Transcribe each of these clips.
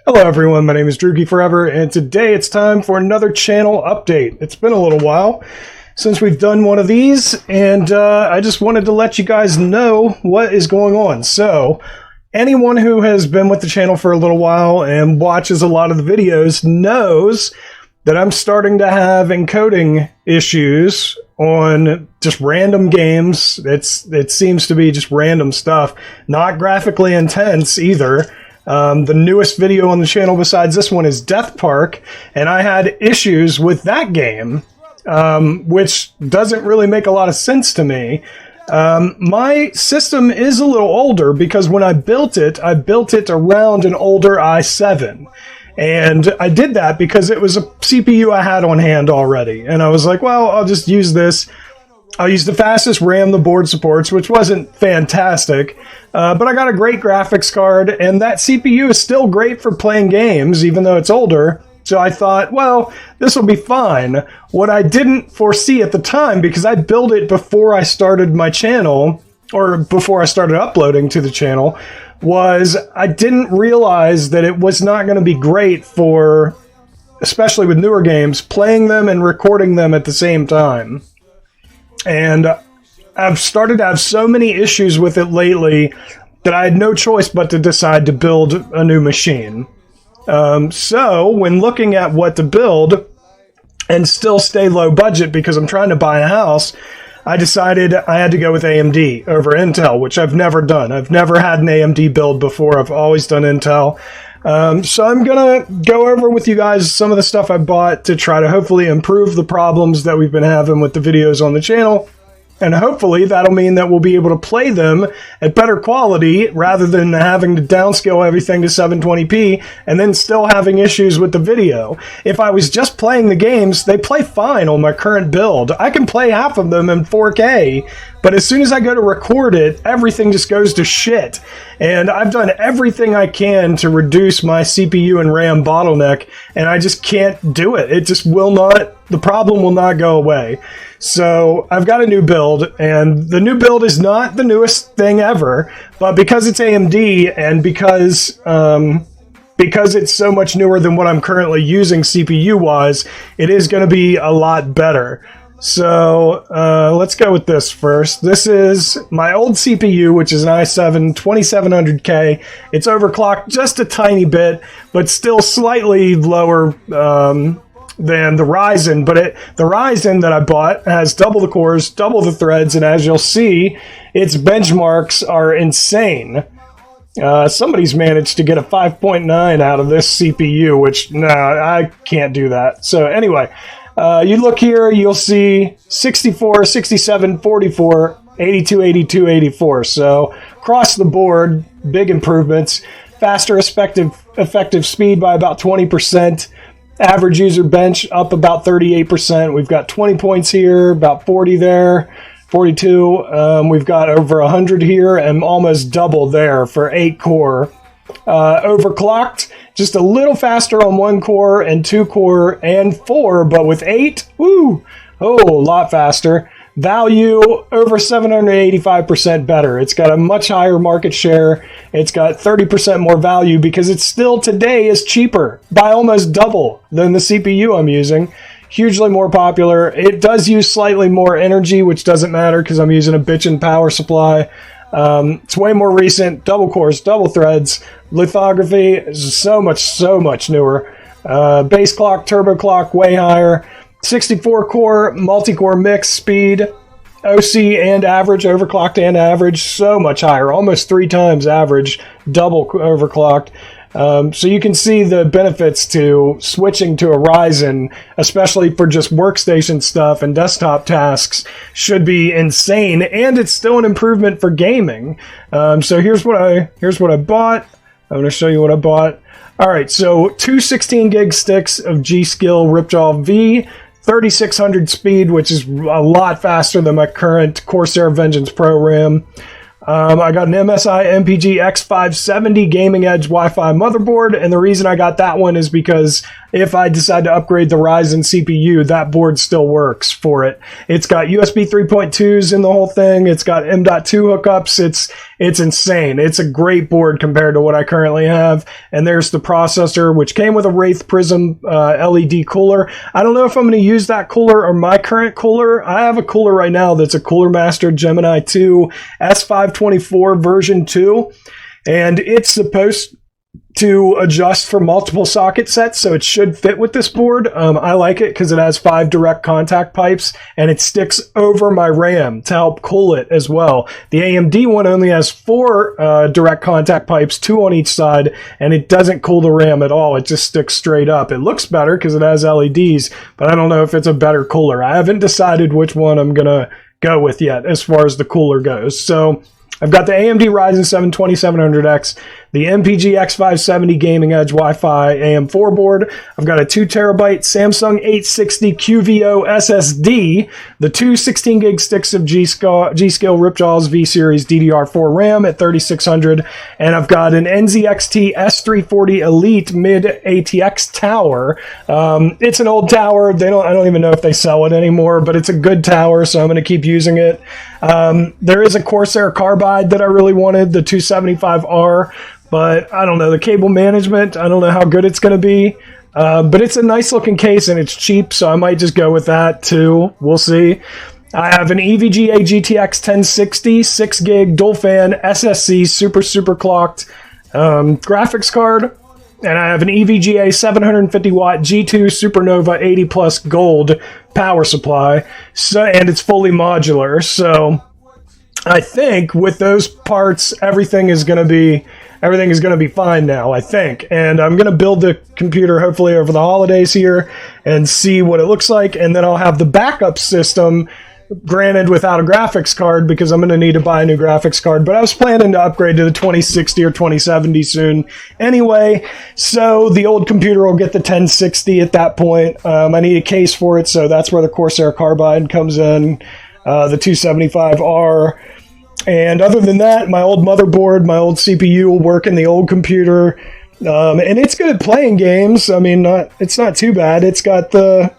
Hello everyone, my name is Droogie Forever, and today it's time for another channel update. It's been a little while since we've done one of these, and I just wanted to let you guys know what is going on. So, anyone who has been with the channel for a little while and watches a lot of the videos knows that I'm starting to have encoding issues on just random games. It seems to be just random stuff, not graphically intense either. The newest video on the channel besides this one is Death Park, and I had issues with that game, which doesn't really make a lot of sense to me. My system is a little older because when I built it around an older i7. And I did that because it was a CPU I had on hand already. And I was like, well, I'll just use this. I'll use the fastest RAM the board supports, which wasn't fantastic, but I got a great graphics card, and that CPU is still great for playing games, even though it's older. So I thought, well, this will be fine. What I didn't foresee at the time, because I built it before I started my channel, or before I started uploading to the channel, was I didn't realize that it was not going to be great for, especially with newer games, playing them and recording them at the same time. And I've started to have so many issues with it lately that I had no choice but to decide to build a new machine. So when looking at what to build and still stay low budget because I'm trying to buy a house, I decided I had to go with AMD over Intel, which I've never done. I've never had an AMD build before. I've always done Intel. So I'm going to go over with you guys some of the stuff I bought to try to hopefully improve the problems that we've been having with the videos on the channel. And hopefully that'll mean that we'll be able to play them at better quality rather than having to downscale everything to 720p and then still having issues with the video. If I was just playing the games, they play fine on my current build. I can play half of them in 4K, but as soon as I go to record it, everything just goes to shit. And I've done everything I can to reduce my CPU and RAM bottleneck, and I just can't do it. It just will not, the problem will not go away. So I've got a new build, and the new build is not the newest thing ever, but because it's AMD and because it's so much newer than what I'm currently using CPU-wise, it is going to be a lot better. So let's go with this first. This is my old CPU, which is an i7 2700K. It's overclocked just a tiny bit, but still slightly lower than the Ryzen. But the Ryzen that I bought has double the cores, double the threads, and as you'll see, its benchmarks are insane. Somebody's managed to get a 5.9 out of this CPU, which, no, I can't do that. So anyway, you look here, you'll see 64, 67, 44, 82, 82, 84. So across the board, big improvements. Faster effective speed by about 20%. Average user bench up about 38%. We've got 20 points here, about 40 there, 42. We've got over 100 here and almost double there for 8 core. Overclocked, just a little faster on 1 core and 2 core and 4, but with 8, woo, oh, a lot faster. Value over 785% better. It's got a much higher market share. It's got 30% more value because it still today is cheaper by almost double than the CPU I'm using. Hugely more popular. It does use slightly more energy, which doesn't matter because I'm using a bitchin' power supply. It's way more recent, double cores, double threads. Lithography is so much newer. Base clock, turbo clock, way higher. 64 core, multi-core mix speed, OC and average, overclocked and average, so much higher, almost 3 times average, double overclocked. So you can see the benefits to switching to a Ryzen, especially for just workstation stuff and desktop tasks, should be insane, and it's still an improvement for gaming. So here's what I bought. I'm going to show you what I bought. All right, so 2 16 gig sticks of G-Skill Ripjaw V, 3600 speed, which is a lot faster than my current Corsair Vengeance Pro RAM. I got an MSI MPG X570 Gaming Edge Wi-Fi motherboard, and the reason I got that one is because if I decide to upgrade the Ryzen CPU, that board still works for it. It's got USB 3.2s in the whole thing. It's got M.2 hookups. It's insane. It's a great board compared to what I currently have. And there's the processor, which came with a Wraith Prism LED cooler. I don't know if I'm going to use that cooler or my current cooler. I have a cooler right now that's a Cooler Master Gemini 2 S524 version 2. And it's supposed to adjust for multiple socket sets, so it should fit with this board. I like it because it has 5 direct contact pipes, and it sticks over my RAM to help cool it as well. The AMD one only has 4 direct contact pipes, 2 on each side, and it doesn't cool the RAM at all. It just sticks straight up. It looks better because it has LEDs, but I don't know if it's a better cooler. I haven't decided which one I'm going to go with yet as far as the cooler goes. So I've got the AMD Ryzen 7 2700X, the MPG X570 Gaming Edge Wi-Fi AM4 board. I've got a 2TB Samsung 860 QVO SSD, the 2 16GB sticks of G-Skill Ripjaws V-Series DDR4 RAM at 3600, and I've got an NZXT S340 Elite Mid ATX tower. It's an old tower. I don't even know if they sell it anymore, but it's a good tower, so I'm going to keep using it. There is a Corsair Carbide that I really wanted, the 275R, but I don't know, the cable management, I don't know how good it's going to be. But it's a nice looking case and it's cheap, so I might just go with that too. We'll see. I have an EVGA GTX 1060 6GB dual fan SSC super clocked graphics card. And I have an EVGA 750 watt G2 Supernova 80 plus gold power supply. So, and it's fully modular. So I think with those parts, everything is going to be fine now, I think. And I'm going to build the computer hopefully over the holidays here and see what it looks like. And then I'll have the backup system, granted without a graphics card, because I'm going to need to buy a new graphics card. But I was planning to upgrade to the 2060 or 2070 soon anyway. So the old computer will get the 1060 at that point. I need a case for it, so that's where the Corsair Carbide comes in, the 275R. And other than that, my old motherboard, my old CPU will work in the old computer. And it's good at playing games. I mean, it's not too bad. It's got the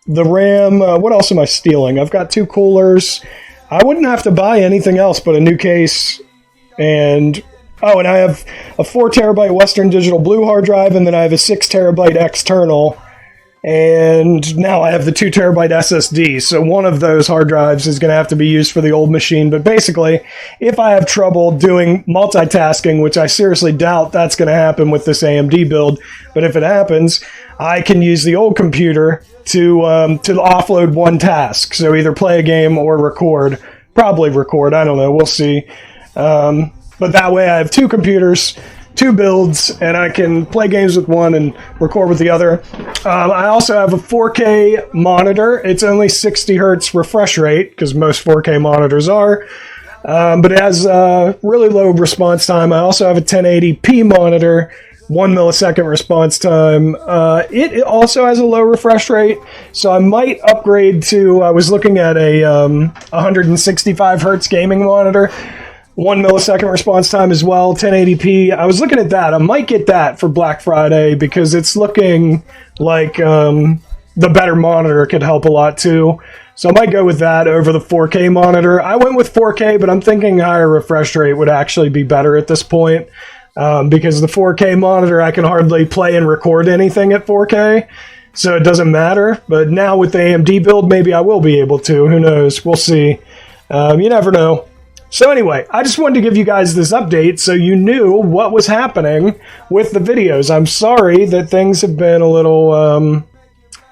RAM. What else am I stealing? I've got 2 coolers. I wouldn't have to buy anything else but a new case. And I have a 4TB Western Digital Blue hard drive, and then I have a 6TB external. And now I have the 2TB SSD, so one of those hard drives is going to have to be used for the old machine. But basically, if I have trouble doing multitasking, which I seriously doubt that's going to happen with this AMD build, but if it happens, I can use the old computer to offload one task. So either play a game or record. Probably record, I don't know, we'll see. But that way I have 2 computers, 2 builds, and I can play games with one and record with the other. I also have a 4K monitor. It's only 60 hertz refresh rate, because most 4K monitors are. But it has really low response time. I also have a 1080p monitor, 1 millisecond response time. It also has a low refresh rate, so I might upgrade to, I was looking at a 165 hertz gaming monitor. 1 millisecond response time as well, 1080p. I was looking at that. I might get that for Black Friday because it's looking like the better monitor could help a lot too. So I might go with that over the 4K monitor. I went with 4K, but I'm thinking higher refresh rate would actually be better at this point because the 4K monitor, I can hardly play and record anything at 4K. So it doesn't matter. But now with the AMD build, maybe I will be able to. Who knows? We'll see. You never know. So anyway, I just wanted to give you guys this update so you knew what was happening with the videos. I'm sorry that things have been a little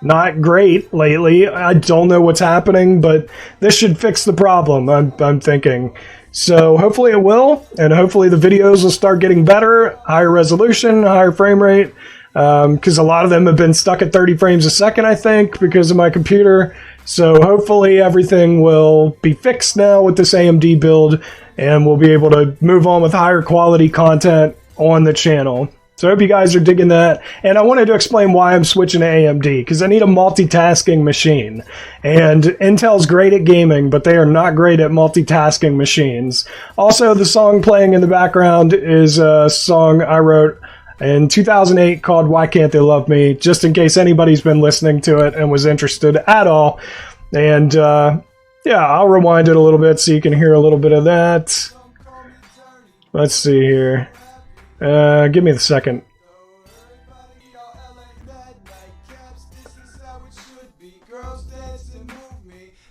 not great lately. I don't know what's happening, but this should fix the problem, I'm thinking. So hopefully it will, and hopefully the videos will start getting better, higher resolution, higher frame rate, because a lot of them have been stuck at 30 frames a second, I think, because of my computer. So hopefully everything will be fixed now with this AMD build, and we'll be able to move on with higher quality content on the channel. So I hope you guys are digging that. And I wanted to explain why I'm switching to AMD, because I need a multitasking machine. And Intel's great at gaming, but they are not great at multitasking machines. Also, the song playing in the background is a song I wrote in 2008 called Why Can't They Love Me, just in case anybody's been listening to it and was interested at all. And yeah, I'll rewind it a little bit so you can hear a little bit of that. Let's see here. Give me the second.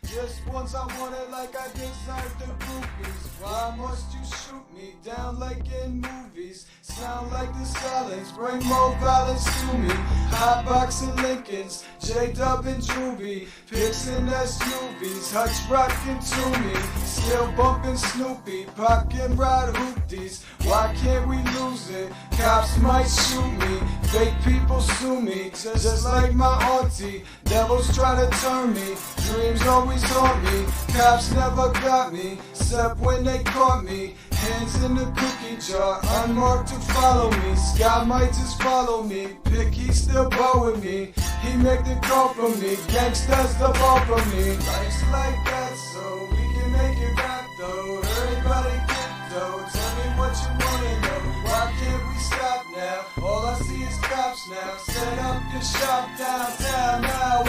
Just once I wanted like I deserved the groupies. Why must you shoot me down like in movies? Sound like the silence, bring more violence to me. Hot boxing Lincolns, J-Dub and Drewby, pics and SUVs, Hutch rockin' to me. Still bumping Snoopy, pocket ride hoopties. Why can't we lose it? Cops might shoot me, fake people sue me, just like my auntie. Devils try to turn me, dreams always haunt me. Cops never got me, except when they caught me. Hands in the cookie jar, unmarked to follow me. Sky might just follow me, Picky still bowing me. He make the call for me, gangsters the ball for me. Life's like that, so we can make it rap though. Everybody get though, tell me what you wanna know. Why can't we stop now? All I see is cops now. Set up your shop downtown now.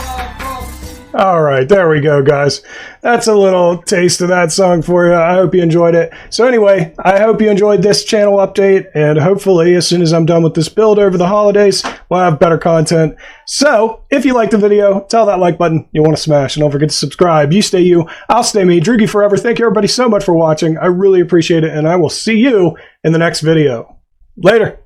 All right, there we go, guys. That's a little taste of that song for you. I hope you enjoyed it. So anyway, I hope you enjoyed this channel update, and hopefully as soon as I'm done with this build over the holidays, we'll have better content. So if you liked the video, tell that like button you want to smash, and don't forget to subscribe. You stay you, I'll stay me. Droogie forever. Thank you everybody so much for watching. I really appreciate it, and I will see you in the next video. Later.